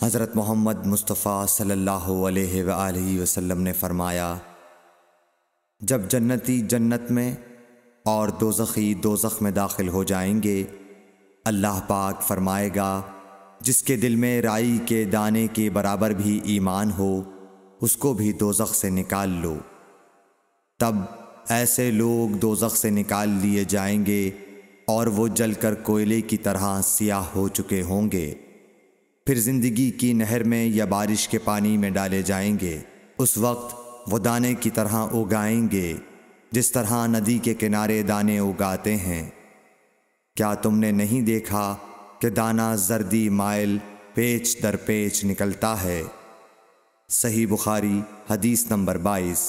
हज़रत मोहम्मद मुस्तफ़ा सल्लल्लाहु अलैहि वसल्लम ने फ़रमाया, जब जन्नती जन्नत में और दोज़खी दोज़ख में दाखिल हो जाएंगे, अल्लाह पाक फ़रमाएगा, जिसके दिल में राई के दाने के बराबर भी ईमान हो, उसको भी दोज़ख से निकाल लो। तब ऐसे लोग दोज़ख से निकाल लिए जाएंगे और वो जलकर कोयले की तरह सियाह हो चुके होंगे। फिर ज़िंदगी की नहर में या बारिश के पानी में डाले जाएंगे। उस वक्त वो दाने की तरह उगाएंगे, जिस तरह नदी के किनारे दाने उगाते हैं। क्या तुमने नहीं देखा कि दाना जर्दी माइल पेच दर पेच निकलता है? सही बुखारी हदीस नंबर 22।